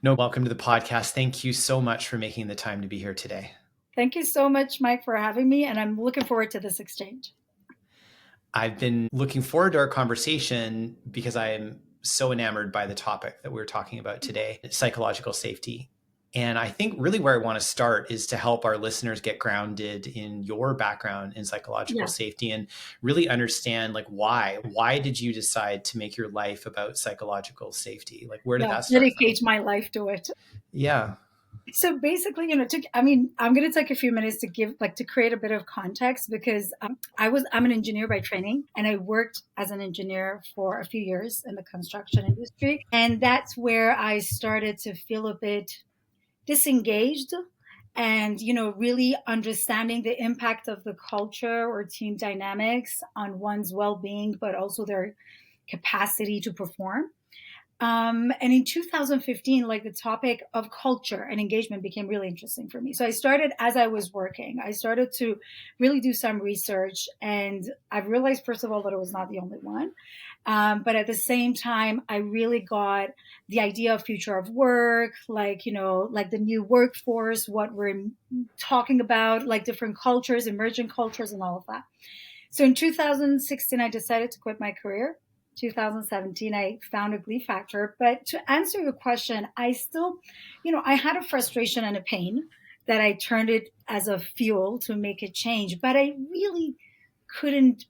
No, welcome to the podcast. Thank you so much for making the time to be here today. Thank you so much, Mike, for having me, and I'm looking forward to this exchange. I've been looking forward to our conversation because I am so enamored by the topic that we're talking about today, psychological safety. And I think really where I want to start is to help our listeners get grounded in your background in psychological Yeah, safety and really understand like why did you decide to make your life about psychological safety? Like where did yeah, that start from? dedicate my life to it. Yeah. So basically, I'm going to take a few minutes to to create a bit of context because I'm an engineer by training and I worked as an engineer for a few years in the construction industry. And that's where I started to feel a bit disengaged and really understanding the impact of the culture or team dynamics on one's well-being but also their capacity to perform. And in 2015, like the topic of culture and engagement became really interesting for me. So I started as I was working, I started to really do some research. And I realized, first of all, that it was not the only one. But at the same time, I really got the idea of future of work, like the new workforce, what we're talking about, like different cultures, emerging cultures, and all of that. So in 2016, I decided to quit my career. 2017, I founded Glee Factor. But to answer your question, I still, I had a frustration and a pain that I turned it as a fuel to make a change. But I really couldn't,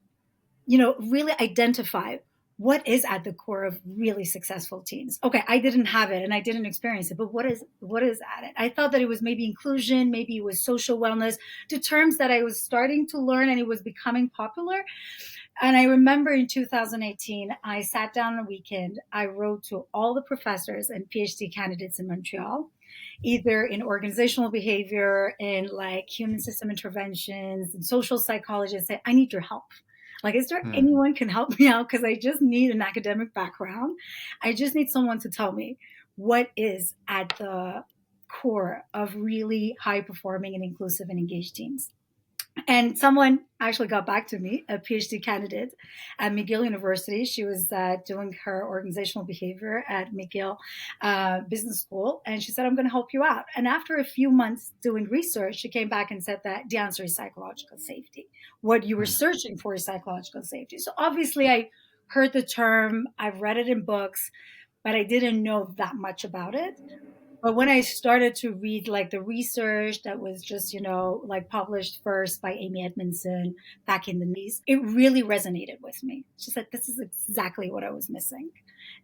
really identify what is at the core of really successful teams. Okay, I didn't have it and I didn't experience it, but what is at it? I thought that it was maybe inclusion, maybe it was social wellness, the terms that I was starting to learn and it was becoming popular. And I remember in 2018, I sat down on a weekend. I wrote to all the professors and PhD candidates in Montreal, either in organizational behavior, in like human system interventions, and social psychology, and say, I need your help. Like, is there Hmm. anyone can help me out? Because I just need an academic background. I just need someone to tell me what is at the core of really high performing and inclusive and engaged teams. And someone actually got back to me, a PhD candidate at McGill University. She was doing her organizational behavior at McGill Business School. And she said, I'm going to help you out. And after a few months doing research, she came back and said that the answer is psychological safety. What you were Hmm. searching for is psychological safety. So obviously, I heard the term, I've read it in books, but I didn't know that much about it. But when I started to read like the research that was just, like published first by Amy Edmondson back in the 90s, it really resonated with me. She said, this is exactly what I was missing.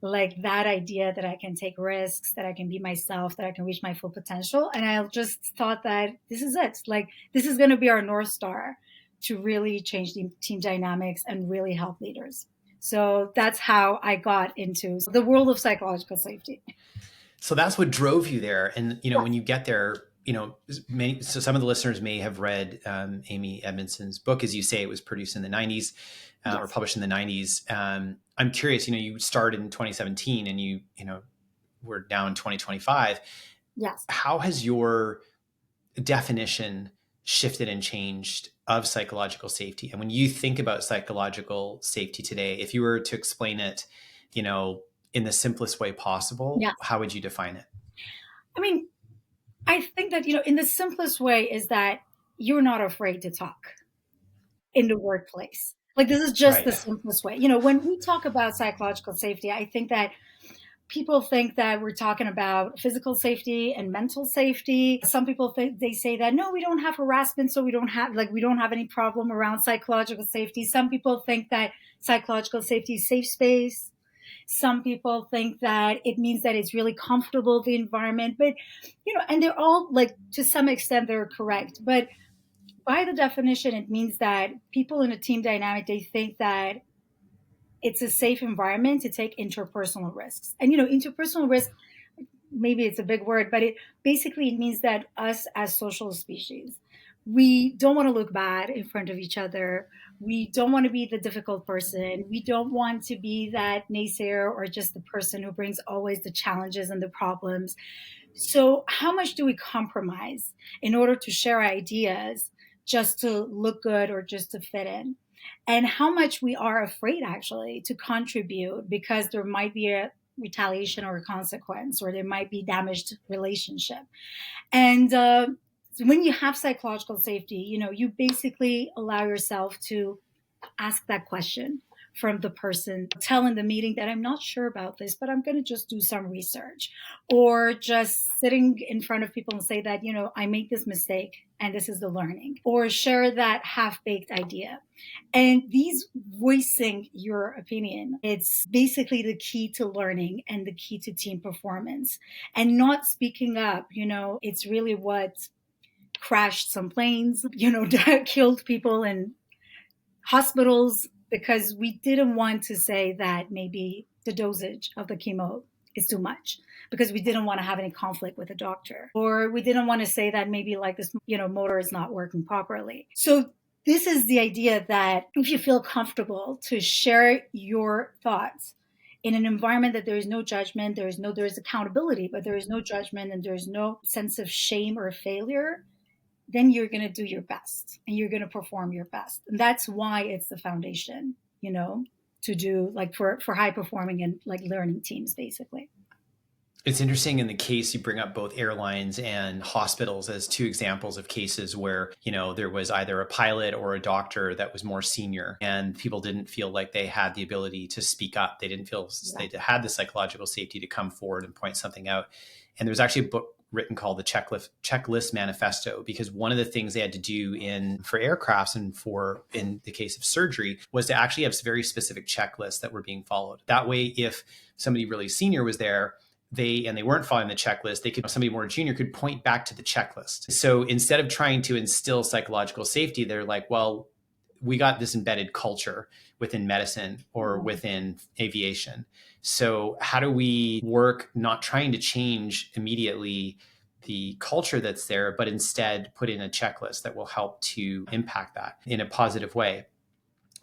Like that idea that I can take risks, that I can be myself, that I can reach my full potential. And I just thought that this is it. Like this is going to be our North Star to really change the team dynamics and really help leaders. So that's how I got into the world of psychological safety. So that's what drove you there. And when Yes. you get there, so some of the listeners may have read Amy Edmondson's book, as you say, it was produced in the '90s or Yes. published in the '90s. I'm curious. You started in 2017, and we're now in 2025. Yes. How has your definition shifted and changed of psychological safety? And when you think about psychological safety today, if you were to explain it, you know, in the simplest way possible, Yes. how would you define it? I mean, I think that, in the simplest way is that you're not afraid to talk in the workplace. Like, this is just the Right. simplest way. When we talk about psychological safety, I think that people think that we're talking about physical safety and mental safety. Some people think they say that no, we don't have harassment, so we don't have any problem around psychological safety. Some people think that psychological safety is safe space. Some people think that it means that it's really comfortable, the environment, but, and they're all like, to some extent, they're correct. But by the definition, it means that people in a team dynamic, they think that it's a safe environment to take interpersonal risks. And, interpersonal risk, maybe it's a big word, but it means that us as social species, we don't want to look bad in front of each other. We don't want to be the difficult person. We don't want to be that naysayer or just the person who brings always the challenges and the problems. So, how much do we compromise in order to share ideas just to look good or just to fit in? And how much we are afraid actually to contribute because there might be retaliation or consequence, or there might be damaged relationship. And so when you have psychological safety, you basically allow yourself to ask that question from the person, tell in the meeting that I'm not sure about this, but I'm going to just do some research, or just sitting in front of people and say that, I made this mistake and this is the learning, or share that half-baked idea. And these voicing your opinion, it's basically the key to learning and the key to team performance. And not speaking up, it's really what crashed some planes, that killed people in hospitals, because we didn't want to say that maybe the dosage of the chemo is too much, because we didn't want to have any conflict with the doctor, or we didn't want to say that maybe like this, motor is not working properly. So this is the idea that if you feel comfortable to share your thoughts in an environment that there is no judgment, there is accountability, but there is no judgment, and there is no sense of shame or failure, then you're going to do your best and you're going to perform your best. And that's why it's the foundation, to do like for high performing and like learning teams, basically. It's interesting in the case you bring up both airlines and hospitals as two examples of cases where, there was either a pilot or a doctor that was more senior and people didn't feel like they had the ability to speak up. They didn't feel they had the psychological safety to come forward and point something out. And there's actually a book written called the Checklist Manifesto, because one of the things they had to do for aircrafts and in the case of surgery was to actually have very specific checklists that were being followed. That way, if somebody really senior was there, they weren't following the checklist, somebody more junior could point back to the checklist. So instead of trying to instill psychological safety, they're like, well, we got this embedded culture within medicine or within aviation. So how do we work not trying to change immediately the culture that's there, but instead put in a checklist that will help to impact that in a positive way?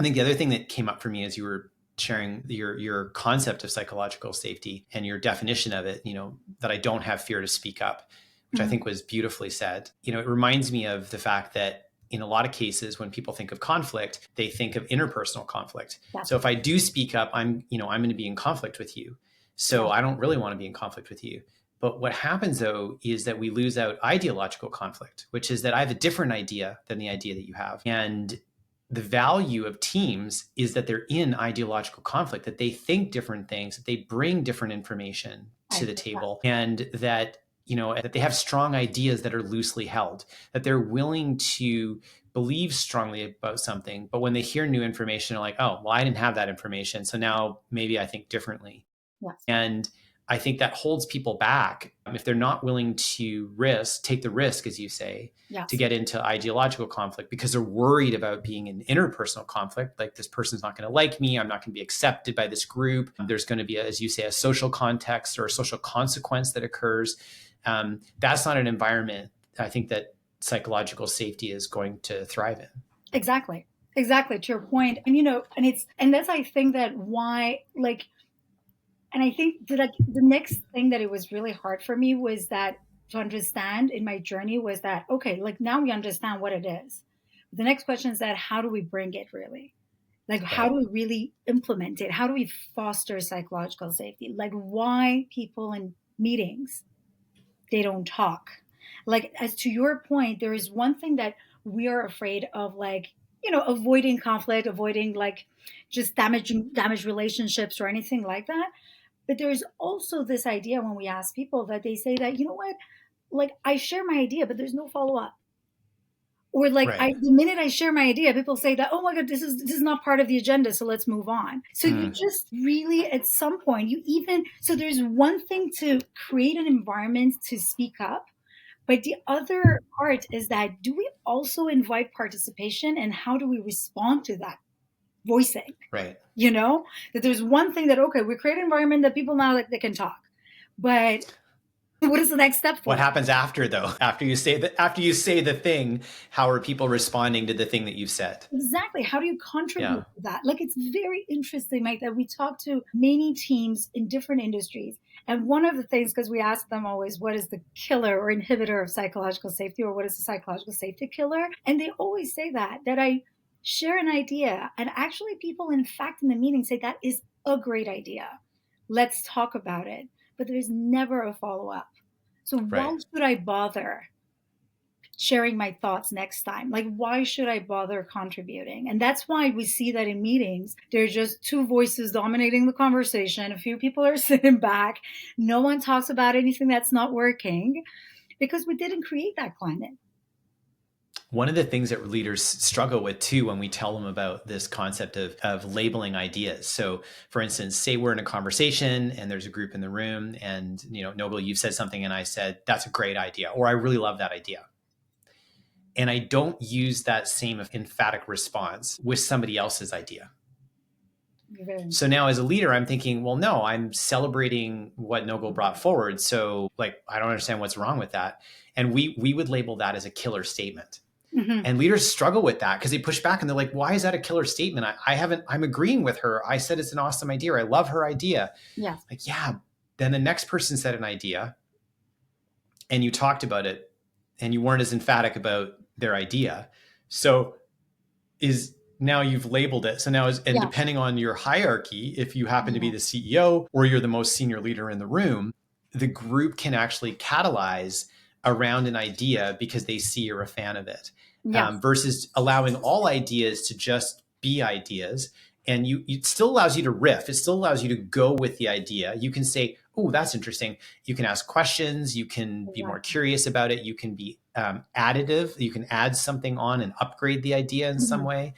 I think the other thing that came up for me as you were sharing your concept of psychological safety and your definition of it, that I don't have fear to speak up, which I think was beautifully said. It reminds me of the fact that in a lot of cases, when people think of conflict, they think of interpersonal conflict. Yeah. So if I do speak up, I'm going to be in conflict with you. So I don't really want to be in conflict with you. But what happens, though, is that we lose out ideological conflict, which is that I have a different idea than the idea that you have. And the value of teams is that they're in ideological conflict, that they think different things, that they bring different information to the table, and that that they have strong ideas that are loosely held, that they're willing to believe strongly about something. But when they hear new information, they're like, oh, well, I didn't have that information, so now maybe I think differently. Yes. And I think that holds people back if they're not willing to take the risk, as you say, yes, to get into ideological conflict, because they're worried about being in interpersonal conflict. Like, this person's not going to like me. I'm not going to be accepted by this group. There's going to be, as you say, a social context or a social consequence that occurs. That's not an environment, I think, that psychological safety is going to thrive in. Exactly. To your point. And that's, I think, that why, like, and I think that the next thing that it was really hard for me was that to understand in my journey was that, okay, like, now we understand what it is. The next question is that how do we bring it really? Like, how do we really implement it? How do we foster psychological safety? Like, why people in meetings, they don't talk? Like, as to your point, there is one thing that we are afraid of, like, avoiding conflict, avoiding like just damaged relationships or anything like that. But there's also this idea when we ask people that they say that, what, like, I share my idea, but there's no follow up. Or like, right, the minute I share my idea, people say that, oh my God, this is not part of the agenda, so let's move on. So you just really, at some point, so there's one thing to create an environment to speak up, but the other part is that, do we also invite participation, and how do we respond to that voicing? Right. That there's one thing that, okay, we create an environment that people now, like, they can talk, but what is the next step for? What happens after, though? After you say the thing, how are people responding to the thing that you've said? Exactly. How do you contribute to that? Like, it's very interesting, Mike, that we talk to many teams in different industries. And one of the things, because we ask them always, what is the killer or inhibitor of psychological safety, or what is the psychological safety killer? And they always say that I share an idea, and actually people, in fact, in the meeting say that is a great idea. let's talk about it. But there's never a follow up. So why Right. should I bother sharing my thoughts next time? Like, why should I bother contributing? And that's why we see that in meetings, there's just two voices dominating the conversation. A few people are sitting back. No one talks about anything that's not working because we didn't create that climate. One of the things that leaders struggle with too when we tell them about this concept of labeling ideas. So for instance, say we're in a conversation and there's a group in the room and, Nogol, you've said something and I said, that's a great idea, or I really love that idea. And I don't use that same emphatic response with somebody else's idea. So now as a leader, I'm thinking, well, no, I'm celebrating what Nogol brought forward. So I don't understand what's wrong with that. And we would label that as a killer statement. Mm-hmm. And leaders struggle with that because they push back and they're like, why is that a killer statement? I'm agreeing with her. I said it's an awesome idea. I love her idea. Yeah. Yeah. Then the next person said an idea and you talked about it and you weren't as emphatic about their idea. So now you've labeled it. So now, depending on your hierarchy, if you happen to be the CEO or you're the most senior leader in the room, the group can actually catalyze around an idea because they see you're a fan of it, versus allowing all ideas to just be ideas. And it still allows you to riff. It still allows you to go with the idea. You can say, oh, that's interesting. You can ask questions. You can be more curious about it. You can be additive. You can add something on and upgrade the idea in some way,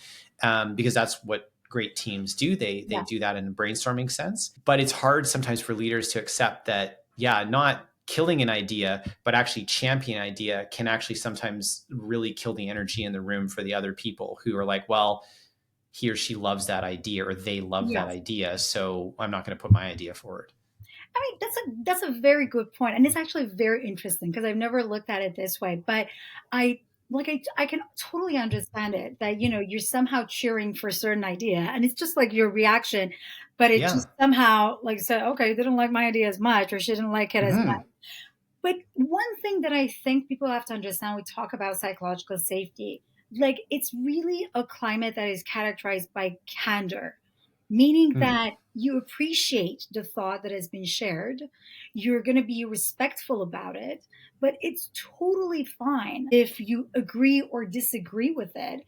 because that's what great teams do. They do that in a brainstorming sense. But it's hard sometimes for leaders to accept that, not killing an idea, but actually championing an idea can actually sometimes really kill the energy in the room for the other people who are like, well, he or she loves that idea or they love that idea, so I'm not going to put my idea forward. I mean, that's a very good point. And it's actually very interesting because I've never looked at it this way, but I can totally understand it that, you're somehow cheering for a certain idea and it's just like your reaction, but it just somehow said, okay, they don't like my idea as much, or she didn't like it as much. But one thing that I think people have to understand, we talk about psychological safety, it's really a climate that is characterized by candor, meaning that you appreciate the thought that has been shared. You're going to be respectful about it, but it's totally fine if you agree or disagree with it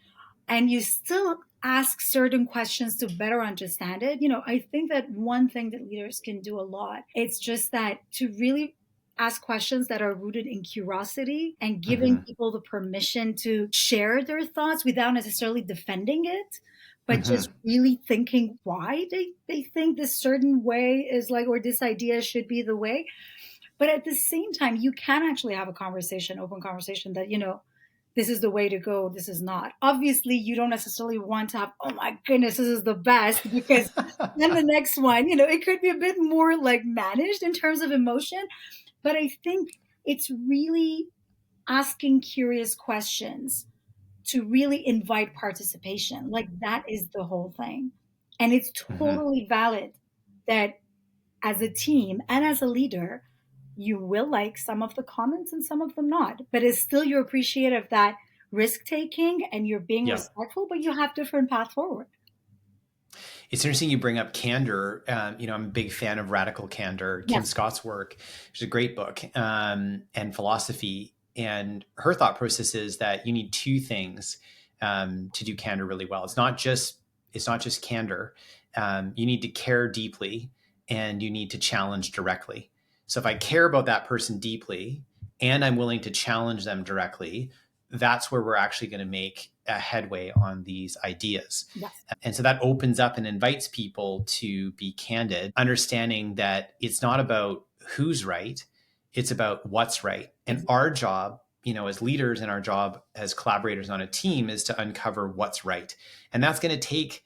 and you still ask certain questions to better understand it. I think that one thing that leaders can do a lot, it's just that to really ask questions that are rooted in curiosity and giving people the permission to share their thoughts without necessarily defending it, but just really thinking why they think this certain way is or this idea should be the way. But at the same time, you can actually have a conversation, open conversation that, this is the way to go. This is not. Obviously, you don't necessarily want to have, oh my goodness, this is the best, because then the next one, it could be a bit more managed in terms of emotion. But I think it's really asking curious questions to really invite participation. That is the whole thing. And it's totally valid that as a team and as a leader, you will like some of the comments and some of them not. But it's still you're appreciative of that risk taking and you're being respectful, but you have different path forward. It's interesting you bring up candor. I'm a big fan of Radical Candor, Kim Scott's work. It's a great book, and philosophy. And her thought process is that you need two things to do candor really well. It's not just candor. You need to care deeply and you need to challenge directly. So if I care about that person deeply and I'm willing to challenge them directly, that's where we're actually going to make a headway on these ideas. And so that opens up and invites people to be candid, understanding that it's not about who's right, it's about what's right. And our job, as leaders, and our job as collaborators on a team is to uncover what's right. And that's going to take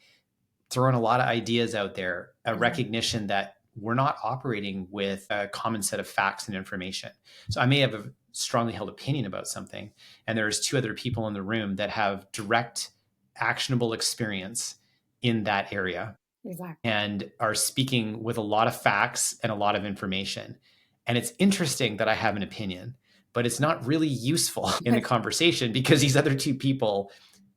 throwing a lot of ideas out there, a recognition that we're not operating with a common set of facts and information. So I may have a strongly held opinion about something, and there's two other people in the room that have direct, actionable experience in that area and are speaking with a lot of facts and a lot of information. And it's interesting that I have an opinion, but it's not really useful in the conversation because these other two people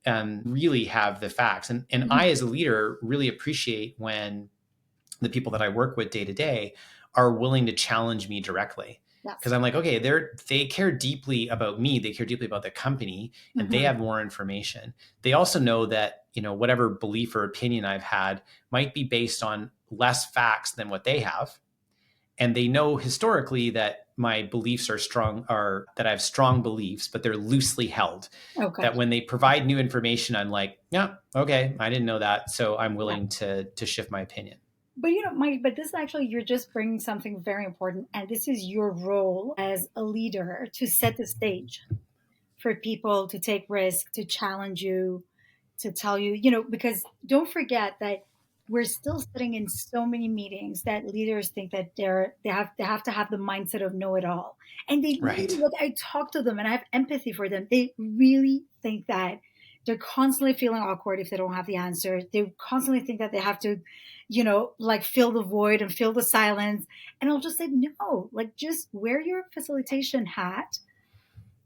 really have the facts. And I, as a leader, really appreciate when the people that I work with day to day are willing to challenge me directly. Yes. Because I'm like, okay, they care deeply about me. They care deeply about the company, and they Mm-hmm. have more information. They also know that, whatever belief or opinion I've had might be based on less facts than what they have. And they know historically that my beliefs are strong, or that I have strong beliefs, but they're loosely held. Okay. That when they provide new information, I'm like, yeah, okay, I didn't know that. So I'm Yeah. willing to shift my opinion. But Mike, but this actually, you're just bringing something very important. And this is your role as a leader to set the stage for people to take risk, to challenge you, to tell you, because don't forget that we're still sitting in so many meetings that leaders think that they have to have the mindset of know it all. And they really, Right. look, I talk to them and I have empathy for them. They really think that they're constantly feeling awkward if they don't have the answer. They constantly think that they have to, like fill the void and fill the silence. And I'll just say, no, like just wear your facilitation hat,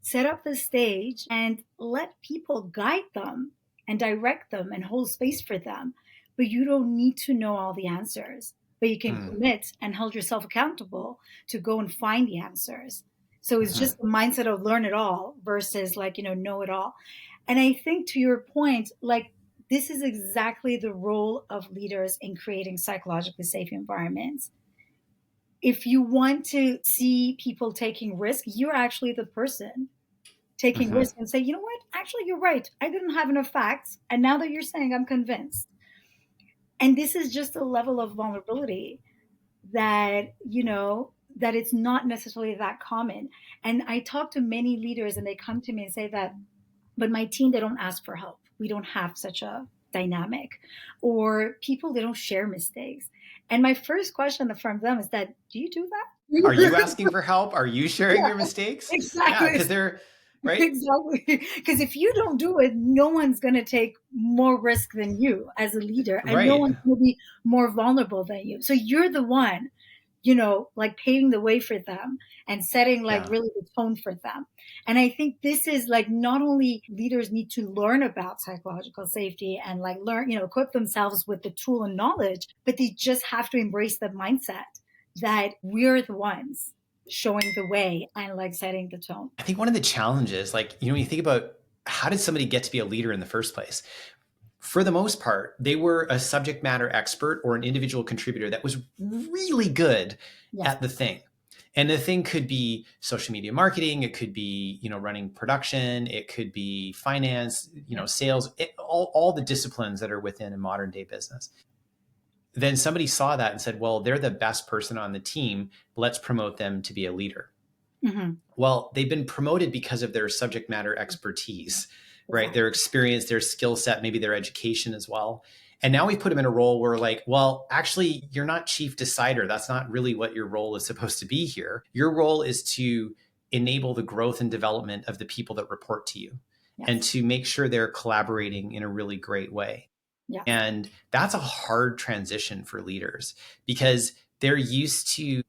set up the stage, and let people guide them and direct them and hold space for them. But you don't need to know all the answers, but you can Mm. commit and hold yourself accountable to go and find the answers. So it's Mhm. just the mindset of learn it all versus like, know it all. And I think to your point, like this is exactly the role of leaders in creating psychologically safe environments. If you want to see people taking risk, you're actually the person taking Mhm. risk and say, you know what, actually, you're right. I didn't have enough facts. And now that you're saying, I'm convinced. And this is just a level of vulnerability that, that it's not necessarily that common. And I talk to many leaders and they come to me and say that, but my team, they don't ask for help. We don't have such a dynamic. Or people, they don't share mistakes. And my first question from them is that, do you do Are you that? asking for help? Are you sharing your Yeah, mistakes? Yeah, exactly. because they're right. Exactly. Because if you don't do it, no one's going to take more risk than you as a leader, and no Right. one's going to be more vulnerable than you. So you're the one, like paving the way for them and setting like Yeah. really the tone for them. And I think this is like not only leaders need to learn about psychological safety and like learn, equip themselves with the tool and knowledge, but they just have to embrace the mindset that we're the ones showing the way and like setting the tone. I think one of the challenges, like, when you think about how did somebody get to be a leader in the first place? For the most part, they were a subject matter expert or an individual contributor that was really good Yes. at the thing. And the thing could be social media marketing, it could be, running production, it could be finance, Yeah. sales, all the disciplines that are within a modern day business. Then somebody saw that and said, well, they're the best person on the team. Let's promote them to be a leader. Mm-hmm. Well, they've been promoted because of their subject matter expertise, right? Exactly. Their experience, their skill set, maybe their education as well. And now we put them in a role where, like, well, actually, you're not chief decider. That's not really what your role is supposed to be here. Your role is to enable the growth and development of the people that report to you and Yes. to make sure they're collaborating in a really great way. Yes. And that's a hard transition for leaders because they're used to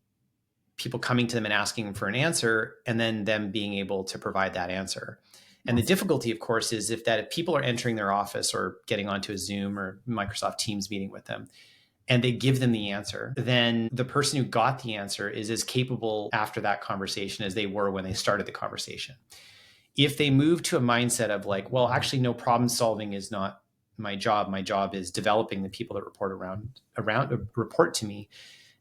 people coming to them and asking for an answer and then them being able to provide that answer. And the Yes. difficulty, of course, is if people are entering their office or getting onto a Zoom or Microsoft Teams meeting with them and they give them the answer, then the person who got the answer is as capable after that conversation as they were when they started the conversation. If they move to a mindset of like, well, actually, no, problem solving is not my job. My job is developing the people that report to me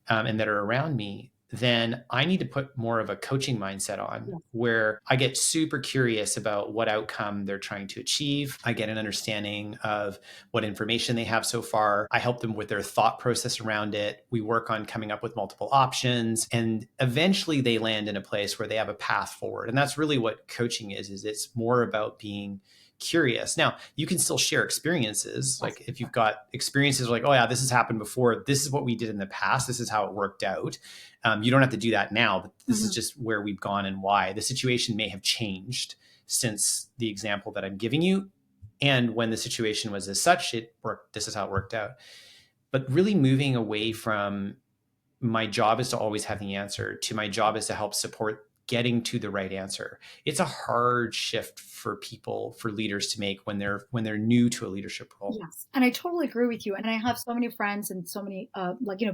and that are around me, then I need to put more of a coaching mindset on Yes. where I get super curious about what outcome they're trying to achieve. I get an understanding of what information they have so far. I help them with their thought process around it. We work on coming up with multiple options and eventually they land in a place where they have a path forward. And that's really what coaching is it's more about being curious. Now, you can still share experiences. Yes. Like if you've got experiences like, oh yeah, this has happened before. This is what we did in the past. This is how it worked out. You don't have to do that now, but this is Mm-hmm. just where we've gone and why. The situation may have changed since the example that I'm giving you. And when the situation was as such, it worked. This is how it worked out. But really moving away from my job is to always have the answer to my job is to help support getting to the right answer. It's a hard shift for people, for leaders to make when they're new to a leadership role. Yes. And I totally agree with you. And I have so many friends and so many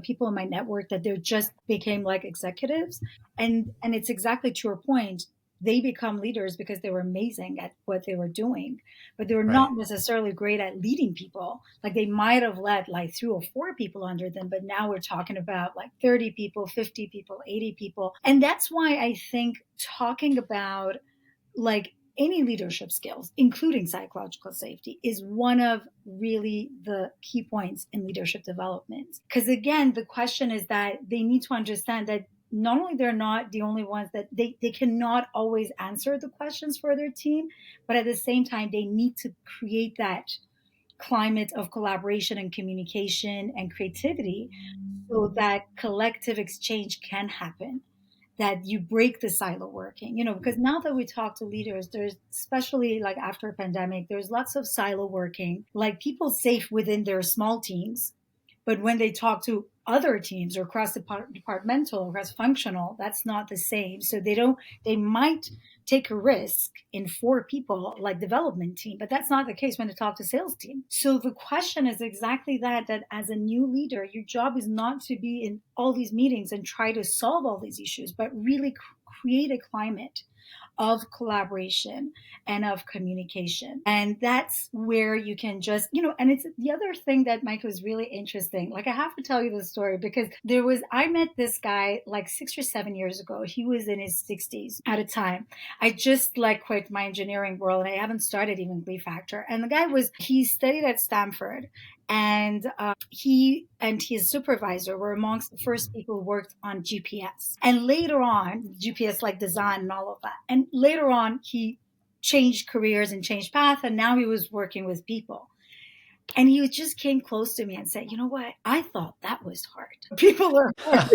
people in my network that they're just became like executives. And it's exactly to your point. They become leaders because they were amazing at what they were doing, but they were not Right. necessarily great at leading people. Like they might have led like 3 or 4 people under them, but now we're talking about like 30 people, 50 people, 80 people. And that's why I think talking about like any leadership skills, including psychological safety, is one of really the key points in leadership development. Because again, the question is that they need to understand that not only they're not the only ones that they cannot always answer the questions for their team, but at the same time, they need to create that climate of collaboration and communication and creativity so that collective exchange can happen, that you break the silo working, because now that we talk to leaders, there's especially like after a pandemic, there's lots of silo working, like people safe within their small teams. But when they talk to other teams or cross departmental or cross functional, that's not the same. So they might take a risk in 4 people like development team, but that's not the case when they talk to sales team. So the question is exactly that as a new leader, your job is not to be in all these meetings and try to solve all these issues, but really create a climate of collaboration and of communication. And that's where you can just, and it's the other thing that Mike was really interesting. Like I have to tell you the story because I met this guy like 6 or 7 years ago. He was in his 60s at a time. I just like quit my engineering world and I haven't started even Glee Factor. And the guy he studied at Stanford, and he and his supervisor were amongst the first people who worked on GPS. And later on, GPS like design and all of that. And later on, he changed careers and changed path, and now he was working with people. And he just came close to me and said, "You know what? I thought that was hard. People are hard.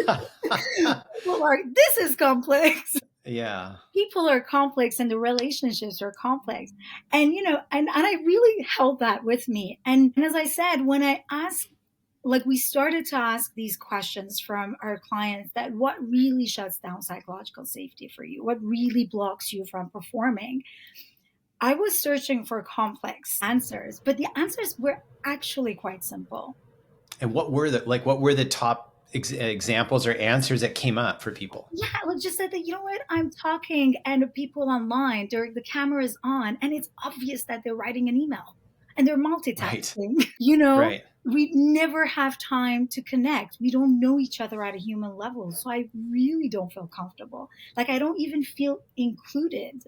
People are. This is complex." Yeah. People are complex and the relationships are complex. And, and I really held that with me. And as I said, when I asked, like we started to ask these questions from our clients, that what really shuts down psychological safety for you? What really blocks you from performing? I was searching for complex answers, but the answers were actually quite simple. And what were the top examples or answers that came up for people? Yeah, like just said that, I'm talking and people online, the camera is on, and it's obvious that they're writing an email and they're Right. multitasking. Right. We never have time to connect. We don't know each other at a human level. So I really don't feel comfortable. Like I don't even feel included.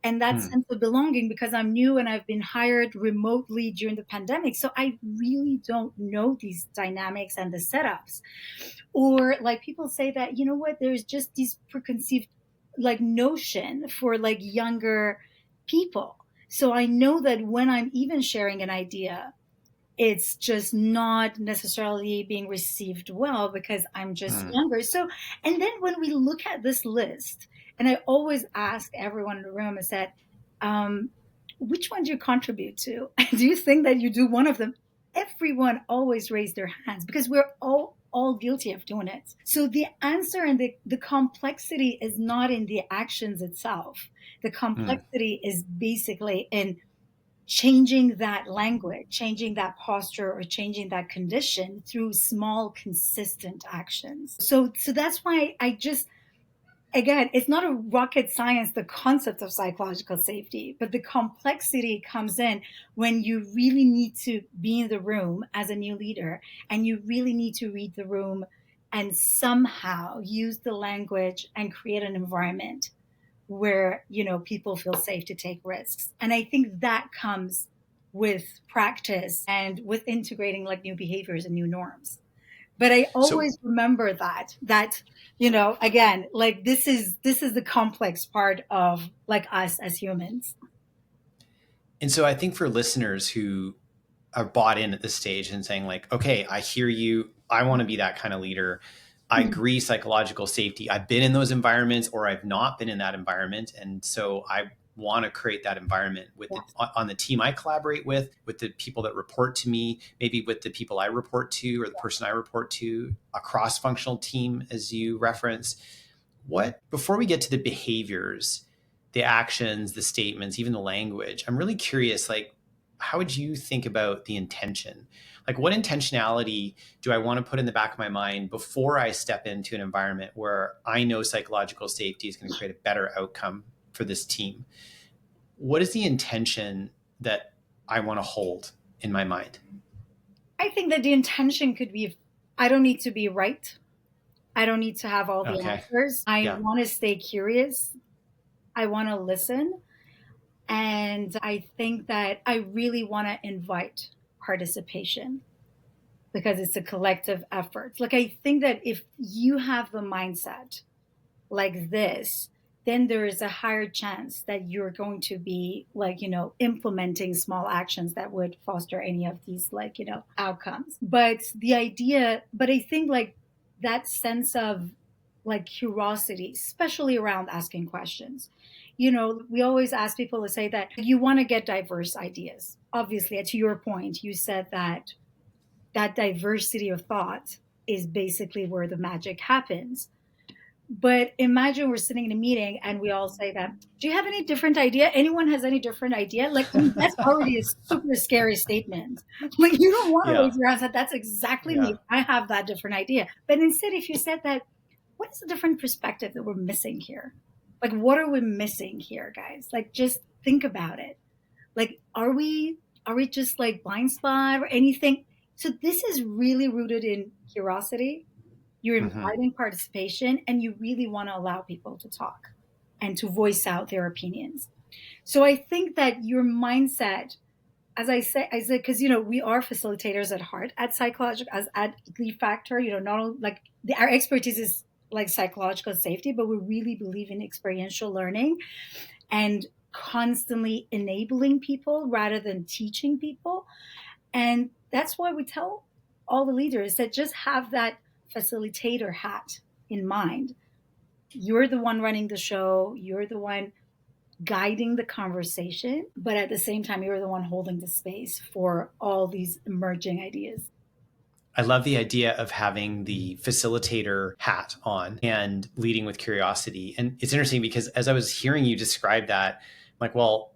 And that Hmm. sense of belonging, because I'm new and I've been hired remotely during the pandemic. So I really don't know these dynamics and the setups. Or like people say that, there's just these preconceived like notion for like younger people. So I know that when I'm even sharing an idea, it's just not necessarily being received well because I'm just Hmm. younger. So, and then when we look at this list, and I always ask everyone in the room, I said, um, which one do you contribute to? Do you think that you do one of them? Everyone always raised their hands because we're all guilty of doing it. So the answer and the complexity is not in the actions itself. The Hmm. complexity is basically in changing that language, changing that posture, or changing that condition through small, consistent actions. So that's why I just, again, it's not a rocket science, the concept of psychological safety, but the complexity comes in when you really need to be in the room as a new leader, and you really need to read the room and somehow use the language and create an environment where people feel safe to take risks. And I think that comes with practice and with integrating like new behaviors and new norms. But I So always remember that again, like this is the complex part of like us as humans. so I think for listeners who are bought in at this stage and saying like, okay, I hear you. I want to be that kind of leader. I Mhm. agree, psychological safety. I've been in those environments or I've not been in that environment. And so I want to create that environment with Yes. on the team I collaborate with the people that report to me, maybe with the people I report to or the person I report to, a cross-functional team, as you reference. What, before we get to the behaviors, the actions, the statements, even the language, I'm really curious, like, how would you think about the intention? Like, what intentionality do I want to put in the back of my mind before I step into an environment where I know psychological safety is going to create a better outcome for this team? What is the intention that I want to hold in my mind? I think that the intention could be, I don't need to be right. I don't need to have all the Okay. answers. I Yeah. want to stay curious. I want to listen. And I think that I really want to invite participation because it's a collective effort. Like, I think that if you have the mindset like this, then there is a higher chance that you're going to be like, implementing small actions that would foster any of these, like, outcomes. But I think like that sense of like curiosity, especially around asking questions. We always ask people to say that you want to get diverse ideas. Obviously, to your point, you said that diversity of thought is basically where the magic happens. But imagine we're sitting in a meeting and we all say that, do you have any different idea? Anyone has any different idea? Like, I mean, that's already a super scary statement. Like, you don't want to Yeah. raise your hand and say, that's exactly Yeah. me. I have that different idea. But instead, if you said that, what is the different perspective that we're missing here? Like, what are we missing here, guys? Like, just think about it. Like, are we just like blind spot or anything? So this is really rooted in curiosity. You're Mm-hmm. inviting participation and you really want to allow people to talk and to voice out their opinions. So I think that your mindset, as I said, because we are facilitators at heart at psychological as at Glee Factor. Not only like our expertise is like psychological safety, but we really believe in experiential learning and constantly enabling people rather than teaching people. And that's why we tell all the leaders that just have that facilitator hat in mind. You're the one running the show, you're the one guiding the conversation, but at the same time, you're the one holding the space for all these emerging ideas. I love the idea of having the facilitator hat on and leading with curiosity. And it's interesting because as I was hearing you describe that, I'm like, well,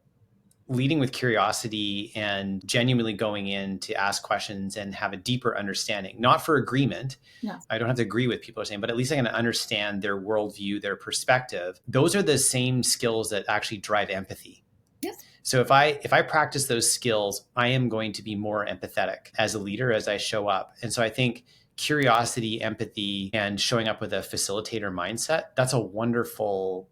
leading with curiosity and genuinely going in to ask questions and have a deeper understanding, not for agreement. Yes. I don't have to agree with people are saying, but at least I can understand their worldview, their perspective. Those are the same skills that actually drive empathy. Yes. So if I practice those skills, I am going to be more empathetic as a leader as I show up. And so I think curiosity, empathy, and showing up with a facilitator mindset, that's a wonderful,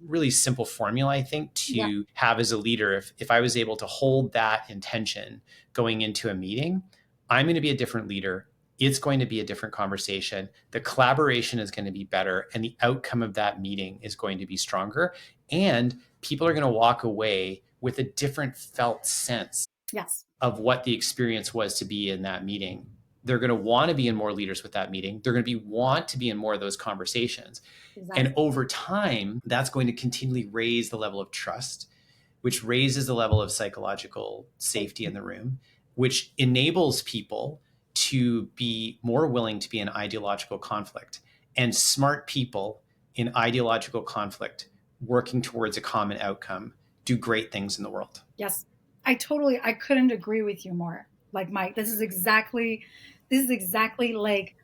really simple formula, I think, Yeah. to have as a leader. If I was able to hold that intention going into a meeting, I'm going to be a different leader. It's going to be a different conversation. The collaboration is going to be better, and the outcome of that meeting is going to be stronger. And people are going to walk away with a different felt sense Yes. of what the experience was to be in that meeting. They're going to want to be in more leaders with that meeting. They're going to want to be in more of those conversations. Exactly. And over time, that's going to continually raise the level of trust, which raises the level of psychological safety in the room, which enables people to be more willing to be in ideological conflict. And smart people in ideological conflict working towards a common outcome do great things in the world. Yes. I couldn't agree with you more. Like, Mike, this is exactly like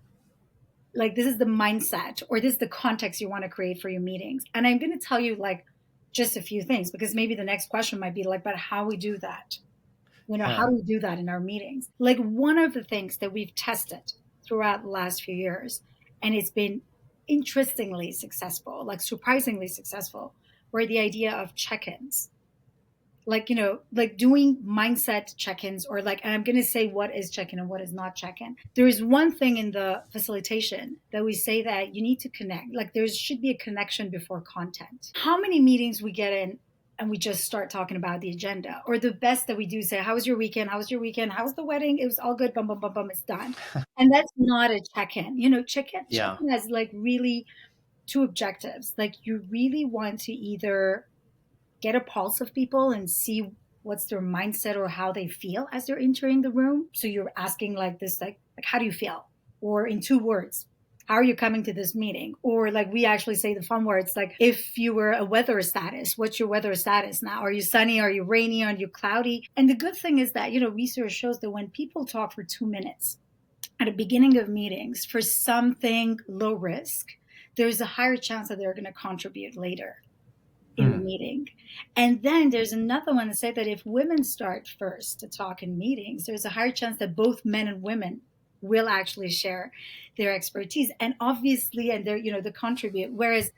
this is the mindset or this is the context you want to create for your meetings. And I'm going to tell you like just a few things because maybe the next question might be like, but how we do that? How Yeah. do we do that in our meetings? Like, one of the things that we've tested throughout the last few years, and it's been interestingly successful, like surprisingly successful, were the idea of check-ins. Like, like doing mindset check-ins, or like, and I'm going to say what is check-in and what is not check-in. There is one thing in the facilitation that we say that you need to connect. Like, there should be a connection before content. How many meetings we get in and we just start talking about the agenda, or the best that we do say, how was your weekend? How was your weekend? How was the wedding? It was all good. Bum, bum, bum, bum. It's done. And that's not a check-in. Check-in Yeah. has like really two objectives. Like, you really want to either get a pulse of people and see what's their mindset or how they feel as they're entering the room. So you're asking like this, like how do you feel? Or in 2 words, how are you coming to this meeting? Or like we actually say the fun words, like if you were a weather status, what's your weather status now? Are you sunny? Are you rainy? Are you cloudy? And the good thing is that, research shows that when people talk for 2 minutes at the beginning of meetings for something low risk, there's a higher chance that they're going to contribute later in the meeting. And then there's another one that said that if women start first to talk in meetings, there's a higher chance that both men and women will actually share their expertise. And obviously, and they're, they contribute. Whereas,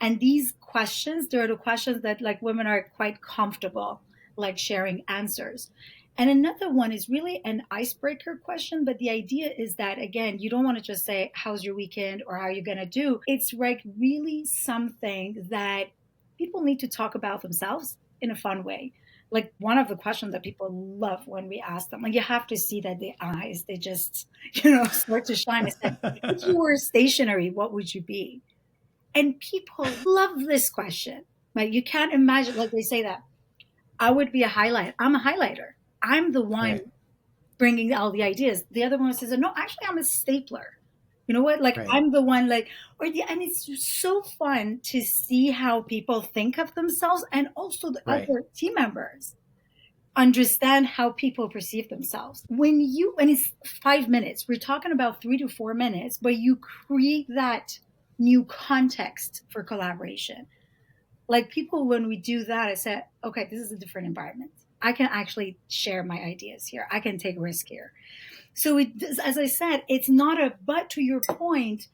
and these questions, they're the questions that like women are quite comfortable like sharing answers. And another one is really an icebreaker question. But the idea is that, again, you don't want to just say, how's your weekend or how are you going to do? It's like really something that people need to talk about themselves in a fun way. Like one of the questions that people love when we ask them, like you have to see that the eyes, they just, start to shine. It's like, if you were stationary, what would you be? And people love this question. Like you can't imagine, like they say that I would be a highlight. I'm a highlighter. I'm the one Right. bringing all the ideas. The other one says, no, actually, I'm a stapler. You know what? Like Right. I'm the one, like, and it's so fun to see how people think of themselves and also the Right. other team members understand how people perceive themselves. When it's 5 minutes, we're talking about 3 to 4 minutes, but you create that new context for collaboration. Like people, when we do that, I said, okay, this is a different environment. I can actually share my ideas here. I can take risk here. So as I said, it's not a, but to your point,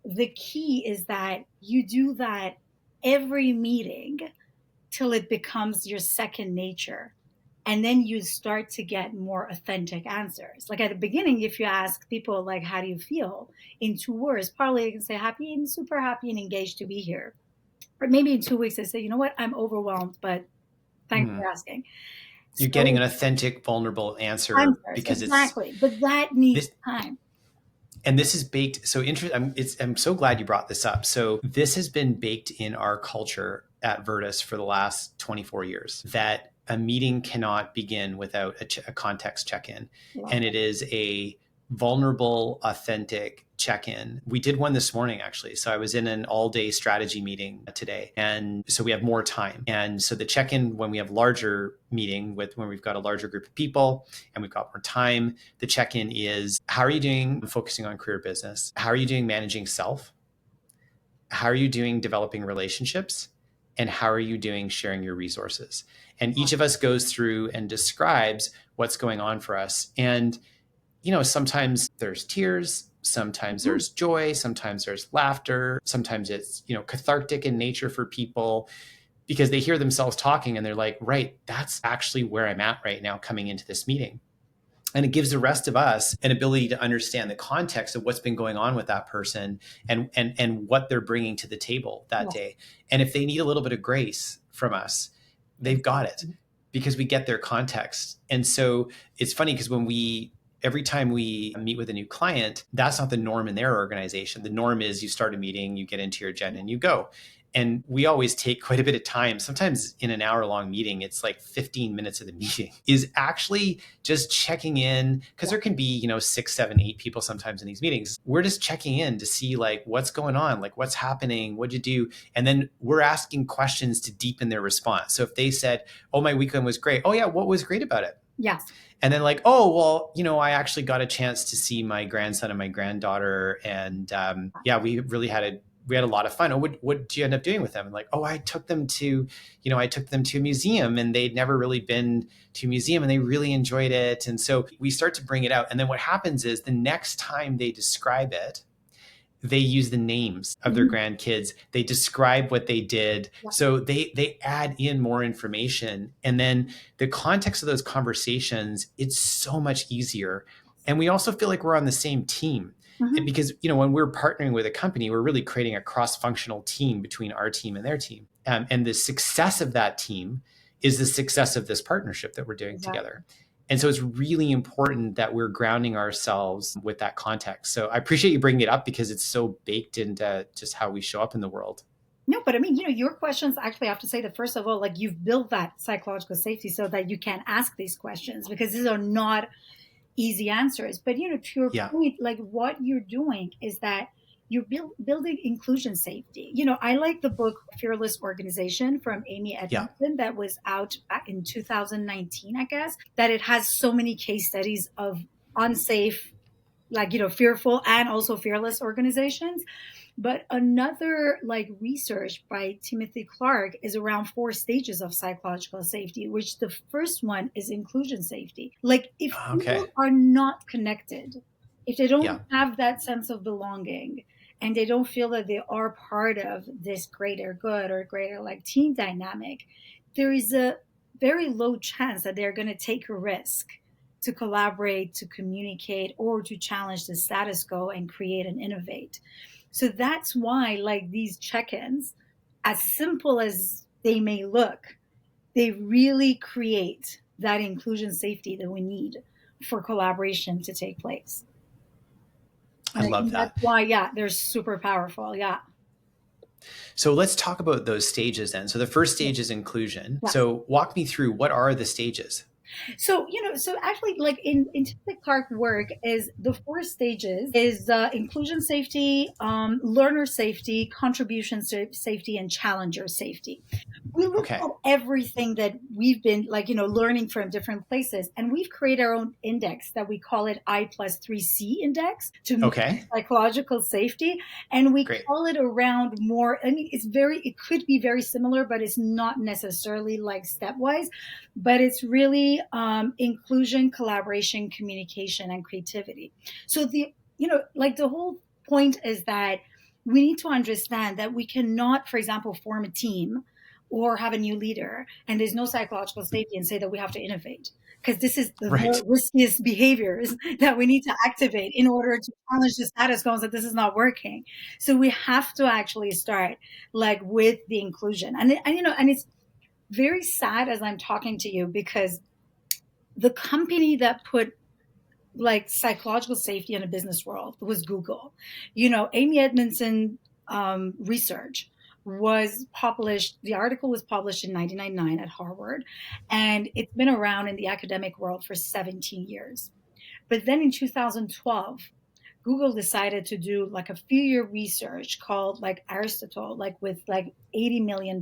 the key is that you do that every meeting till it becomes your second nature. And then you start to get more authentic answers. Like at the beginning, if you ask people like, how do you feel in 2 words, probably they can say happy and super happy and engaged to be here. Or maybe in 2 weeks, they say, you know what, I'm overwhelmed, but thanks for asking. You're getting So an authentic, vulnerable answer answers, because it's exactly. But that needs this, time. and this is baked. So interesting. I'm so glad you brought this up. So this has been baked in our culture at Virtus for the last 24 years that a meeting cannot begin without a context check-in. Love And it. it is a vulnerable, authentic check-in. We did one this morning, actually. So I was in an all-day strategy meeting today. And so we have more time. And so the check-in, when we have larger meeting when we've got a larger group of people and we've got more time, the check-in is, how are you doing focusing on career business? How are you doing managing self? How are you doing developing relationships? And how are you doing sharing your resources? And each of us goes through and describes what's going on for us. And sometimes there's tears, sometimes Mhm. there's joy, sometimes there's laughter, sometimes it's, cathartic in nature for people because they hear themselves talking and they're like, right, that's actually where I'm at right now coming into this meeting. And it gives the rest of us an ability to understand the context of what's been going on with that person and what they're bringing to the table that Yeah, day. And if they need a little bit of grace from us, they've got it exactly. because we get their context. And so it's funny because every time we meet with a new client, that's not the norm in their organization. The norm is you start a meeting, you get into your agenda and you go. And we always take quite a bit of time. Sometimes in an hour-long meeting, it's like 15 minutes of the meeting is actually just checking in because Yeah. there can be, 6, 7, 8 people sometimes in these meetings. We're just checking in to see like what's going on, like what's happening, what'd you do? And then we're asking questions to deepen their response. So if they said, oh, my weekend was great. Oh yeah, what was great about it? Yes. And then like, oh, well, I actually got a chance to see my grandson and my granddaughter. And yeah, we had a lot of fun. Oh, what did you end up doing with them? And like, oh, I took them to a museum and they'd never really been to a museum and they really enjoyed it. And so we start to bring it out. And then what happens is the next time they describe it, they use the names of their Mhm. grandkids. They describe what they did. Yeah. So they add in more information. And then the context of those conversations, it's so much easier. And we also feel like we're on the same team. And Mhm. because, when we're partnering with a company, we're really creating a cross-functional team between our team and their team. And the success of that team is the success of this partnership that we're doing Exactly. together. And so it's really important that we're grounding ourselves with that context. So I appreciate you bringing it up because it's so baked into just how we show up in the world. No, but I mean, your questions actually have to say that first of all, like you've built that psychological safety so that you can ask these questions because these are not easy answers. But to your Yeah. point, like what you're doing is that you're building inclusion safety. I like the book Fearless Organization from Amy Yeah. Edmondson that was out back in 2019, I guess, that it has so many case studies of unsafe, fearful and also fearless organizations. But another research by Timothy Clark is around 4 stages of psychological safety, which the first one is inclusion safety. Like if Okay. people are not connected, if they Yeah. don't have that sense of belonging and they don't feel that they are part of this greater good or greater team dynamic, there is a very low chance that they're going to take a risk to collaborate, to communicate, or to challenge the status quo and create and innovate. So that's why, these check ins, as simple as they may look, they really create that inclusion safety that we need for collaboration to take place. I And I love think that's that. why, yeah, they're super powerful. Yeah. So let's talk about those stages then. So the first Yeah. stage is inclusion. Yeah. So walk me through, what are the stages? So actually, in Timothy Clark work, is the 4 stages is inclusion safety, learner safety, contribution safety, and challenger safety. We look Okay. at everything that we've been learning from different places, and we've created our own index that we call it I+3C index to measure Okay. psychological safety, and we Great. call it around more. I mean, it could be very similar, but it's not necessarily stepwise, but it's really inclusion, collaboration, communication, and creativity. So the whole point is that we need to understand that we cannot, for example, form a team or have a new leader and there's no psychological safety and say that we have to innovate, because this is the Right. riskiest behaviors that we need to activate in order to challenge the status quo that this is not working. So we have to actually start with the inclusion, and it's very sad as I'm talking to you, because the company that put psychological safety in a business world was Google. Amy Edmondson research was published. The article was published in 1999 at Harvard, and it's been around in the academic world for 17 years. But then in 2012, Google decided to do a few year research called Aristotle, with $80 million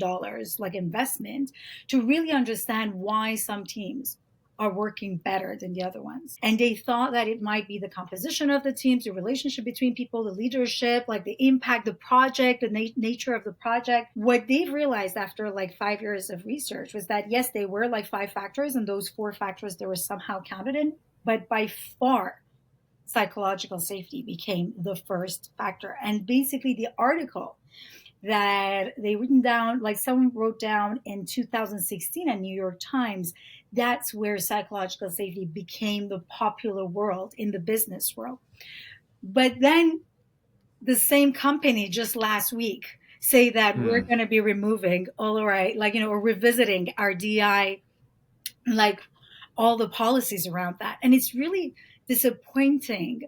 investment, to really understand why some teams are working better than the other ones. And they thought that it might be the composition of the teams, the relationship between people, the leadership, the impact, the project, the nature of the project. What they've realized after 5 years of research was that, yes, they were 5 factors, and those 4 factors they were somehow counted in, but by far psychological safety became the first factor. And basically, the article that they written down, someone wrote down in 2016 at New York Times, that's where psychological safety became the popular world in the business world. But then the same company just last week say that we're going to be removing all right, or revisiting our DI, all the policies around that. And it's really disappointing,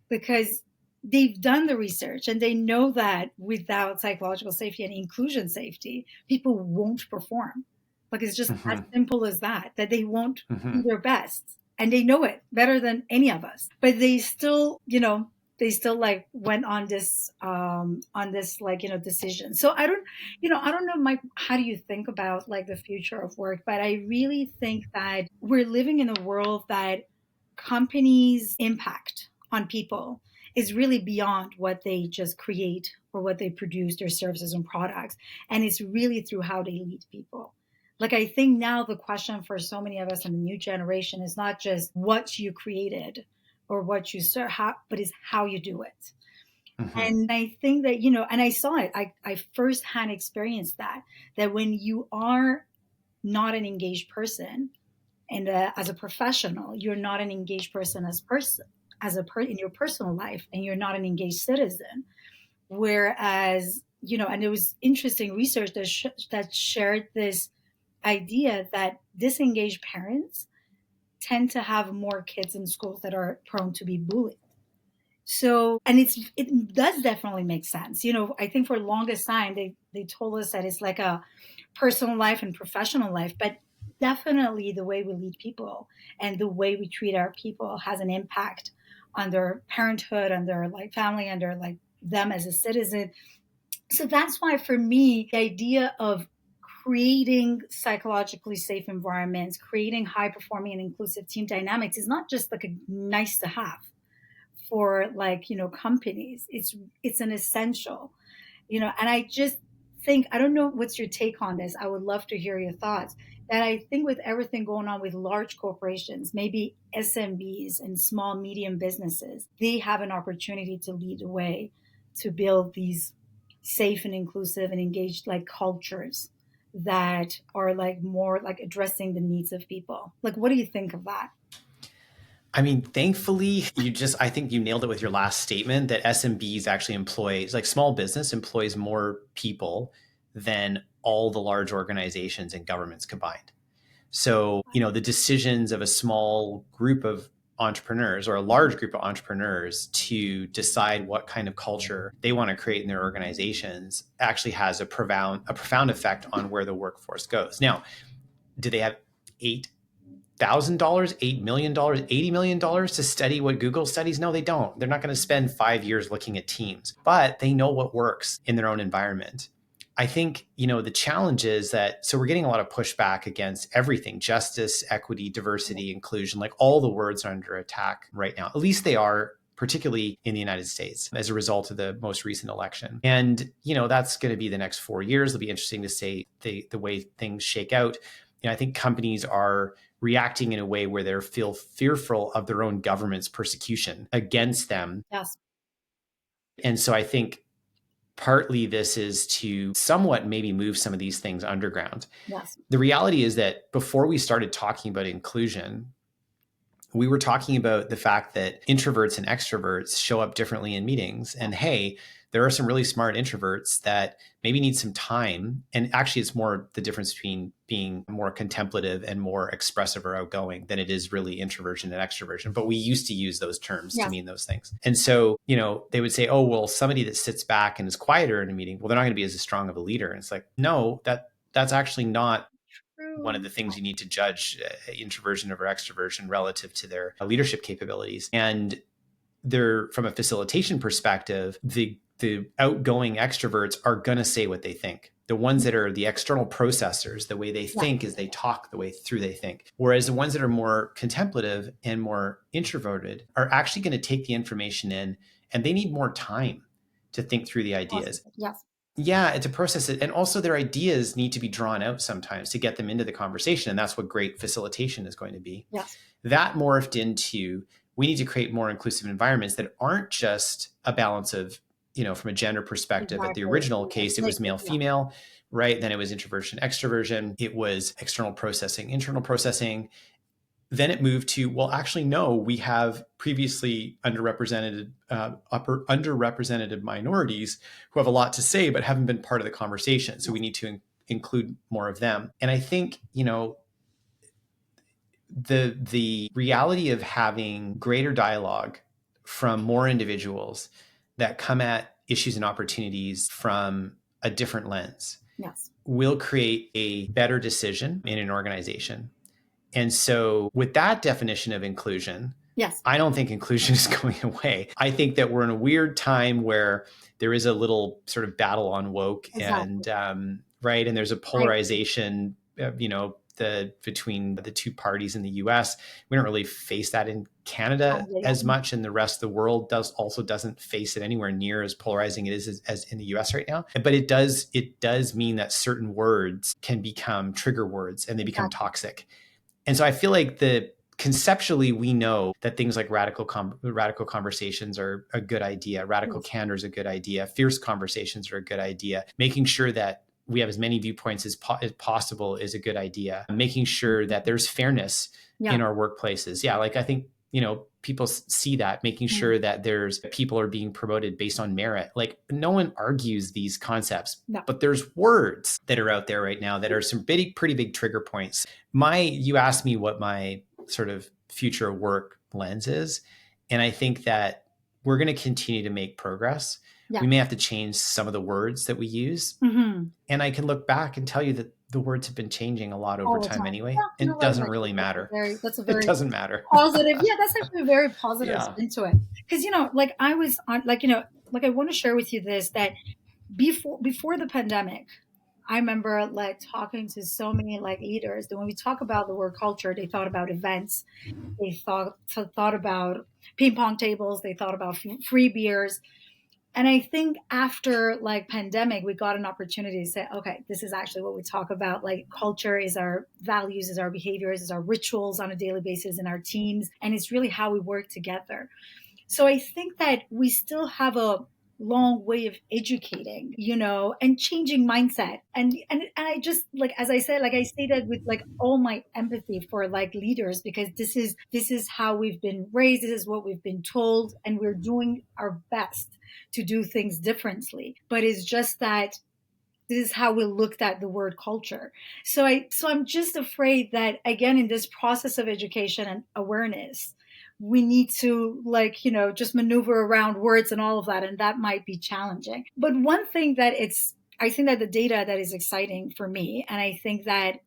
because they've done the research and they know that without psychological safety and inclusion safety, people won't perform. It's just as simple as that they won't do their best. And they know it better than any of us. But they still, went on this decision. So I don't know, Mike, how do you think about the future of work? But I really think that we're living in a world that companies' impact on people is really beyond what they just create or what they produce, their services and products. And it's really through how they lead people. I think now the question for so many of us in the new generation is not just what you created or what you serve, but is how you do it. And I think that, and I saw it, I firsthand experienced that when you are not an engaged person, and as a professional, you're not an engaged person in your personal life, and you're not an engaged citizen. Whereas, and there was interesting research that shared this idea that disengaged parents tend to have more kids in schools that are prone to be bullied. So, and it does definitely make sense. I think for the longest time, they told us that it's like a personal life and professional life, but definitely the way we lead people and the way we treat our people has an impact on their parenthood and their family and their them as a citizen. So that's why, for me, the idea of creating psychologically safe environments, creating high performing and inclusive team dynamics is not just like a nice to have for, like, companies. It's an essential, and I just think, I don't know what's your take on this. I would love to hear your thoughts. That I think with everything going on with large corporations, maybe SMBs and small, medium businesses, they have an opportunity to lead the way to build these safe and inclusive and engaged, like, cultures that are, like, more like addressing the needs of people. Like, what do you think of that? I mean, thankfully, I think you nailed it with your last statement that SMBs actually employs, like small business employs more people than all the large organizations and governments combined. So, the decisions of a small group of entrepreneurs or a large group of entrepreneurs to decide what kind of culture they want to create in their organizations actually has a profound effect on where the workforce goes. Now, do they have $8,000, $8 million, $80 million to study what Google studies? No, they don't. They're not going to spend 5 years looking at teams, but they know what works in their own environment. I think, the challenge is that, so we're getting a lot of pushback against everything: justice, equity, diversity, inclusion, like all the words are under attack right now. At least they are, particularly in the United States, as a result of the most recent election. And, that's going to be the next 4 years. It'll be interesting to see the way things shake out. I think companies are reacting in a way where they feel fearful of their own government's persecution against them. Yes. And so I think partly this is to somewhat maybe move some of these things underground. Yes. The reality is that before we started talking about inclusion, we were talking about the fact that introverts and extroverts show up differently in meetings. And hey, there are some really smart introverts that maybe need some time. And actually, it's more the difference between being more contemplative and more expressive or outgoing than it is really introversion and extroversion. But we used to use those terms to Yes. mean those things. And so, they would say, oh, well, somebody that sits back and is quieter in a meeting, well, they're not going to be as strong of a leader. And it's like, no, that's actually not one of the things you need to judge introversion over extroversion relative to their leadership capabilities. And they're, from a facilitation perspective, the outgoing extroverts are going to say what they think. The ones that are the external processors, the way they think is they talk the way through they think. Whereas the ones that are more contemplative and more introverted are actually going to take the information in, and they need more time to think through the ideas. Yes. Yeah, to process it. And also their ideas need to be drawn out sometimes to get them into the conversation. And that's what great facilitation is going to be. Yes. That morphed into, we need to create more inclusive environments that aren't just a balance of, from a gender perspective. Exactly. At the original case, it was male, female, right? Then it was introversion, extroversion. It was external processing, internal processing. Then it moved to, well, actually, no, we have previously underrepresented minorities who have a lot to say, but haven't been part of the conversation. So we need to include more of them. And I think, the reality of having greater dialogue from more individuals that come at issues and opportunities from a different lens, yes, will create a better decision in an organization. And so with that definition of inclusion, yes, I don't think inclusion is going away. I think that we're in a weird time where there is a little sort of battle on woke. Exactly. And right. And there's a polarization, between the two parties in the US. We don't really face that in Canada as much, and the rest of the world doesn't face it anywhere near as polarizing it is as in the US right now. But it does mean that certain words can become trigger words and they become toxic. And so I feel like conceptually, we know that things like radical conversations are a good idea. Radical candor is a good idea. Fierce conversations are a good idea. Making sure that we have as many viewpoints as possible is a good idea. Making sure that there's fairness in our workplaces. Yeah, like I think, people see that, making sure that people are being promoted based on merit. Like no one argues these concepts, but there's words that are out there right now that are some pretty big trigger points. You asked me what my sort of future work lens is. And I think that we're going to continue to make progress. Yeah. We may have to change some of the words that we use. Mm-hmm. And I can look back and tell you that the words have been changing a lot over all the time time. anyway. Yeah, you're It right, doesn't Mike. really matter. That's a It very doesn't matter. positive. Yeah, that's actually a very positive Yeah. spin to it. Because like I was on, like I want to share with you this that before the pandemic, I remember like talking to so many like leaders that when we talk about the word culture, they thought about events, they thought about ping pong tables, they thought about free beers. And I think after like pandemic, we got an opportunity to say, okay, this is actually what we talk about. Like culture is our values, is our behaviors, is our rituals on a daily basis in our teams, and it's really how we work together. So I think that we still have a long way of educating, and changing mindset. And I just like as I said, like I say that with like all my empathy for like leaders because this is how we've been raised, this is what we've been told, and we're doing our best to do things differently. But it's just that this is how we looked at the word culture. So I'm just afraid that again in this process of education and awareness, we need to like, just maneuver around words and all of that, and that might be challenging. But one thing that I think that the data that is exciting for me, and I think that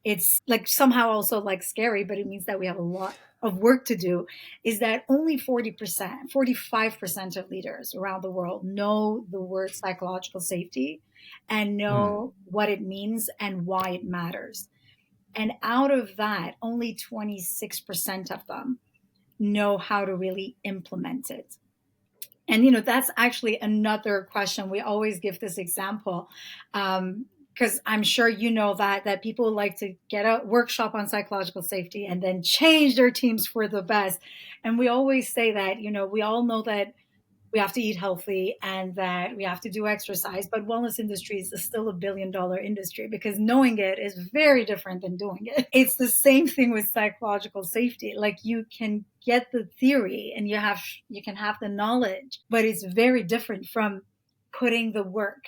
it's like somehow also like scary, but it means that we have a lot of work to do, is that only 40%, 45% of leaders around the world know the word psychological safety and Mm. know what it means and why it matters. And out of that, only 26% of them know how to really implement it. And that's actually another question. We always give this example because I'm sure you know that people like to get a workshop on psychological safety and then change their teams for the best. And we always say that we all know that we have to eat healthy and that we have to do exercise, but wellness industry is still $1 billion industry because knowing it is very different than doing it. It's the same thing with psychological safety. Like you can get the theory and you can have the knowledge, but it's very different from putting the work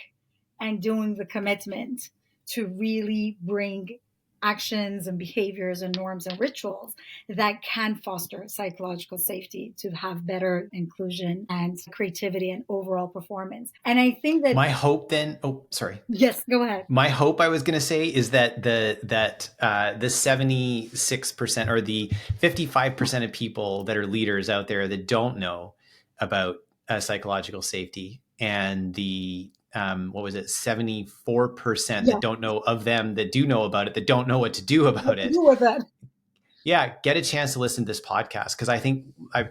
and doing the commitment to really bring actions and behaviors and norms and rituals that can foster psychological safety to have better inclusion and creativity and overall performance. And I think that, My hope then, oh, sorry. yes, go ahead. My hope I was going to say is that the 76% or the 55% of people that are leaders out there that don't know about psychological safety, and the what was it, 74% Yeah, that don't know of them that do know about it, that don't know what to do what about to it. do with that? Yeah, get a chance to listen to this podcast because I think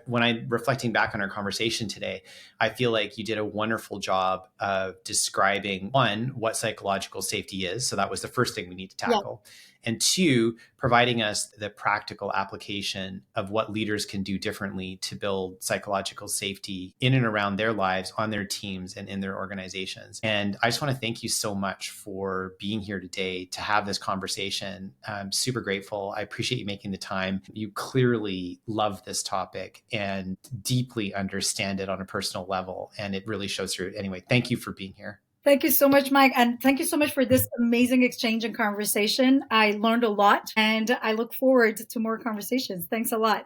when I'm reflecting back on our conversation today, I feel like you did a wonderful job of describing, one, what psychological safety is. So that was the first thing we need to Yeah. tackle. And two, providing us the practical application of what leaders can do differently to build psychological safety in and around their lives, on their teams, and in their organizations. And I just want to thank you so much for being here today to have this conversation. I'm super grateful. I appreciate you making the time. You clearly love this topic and deeply understand it on a personal level, and it really shows through. Anyway, thank you for being here. Thank you so much, Mike. And thank you so much for this amazing exchange and conversation. I learned a lot and I look forward to more conversations. Thanks a lot.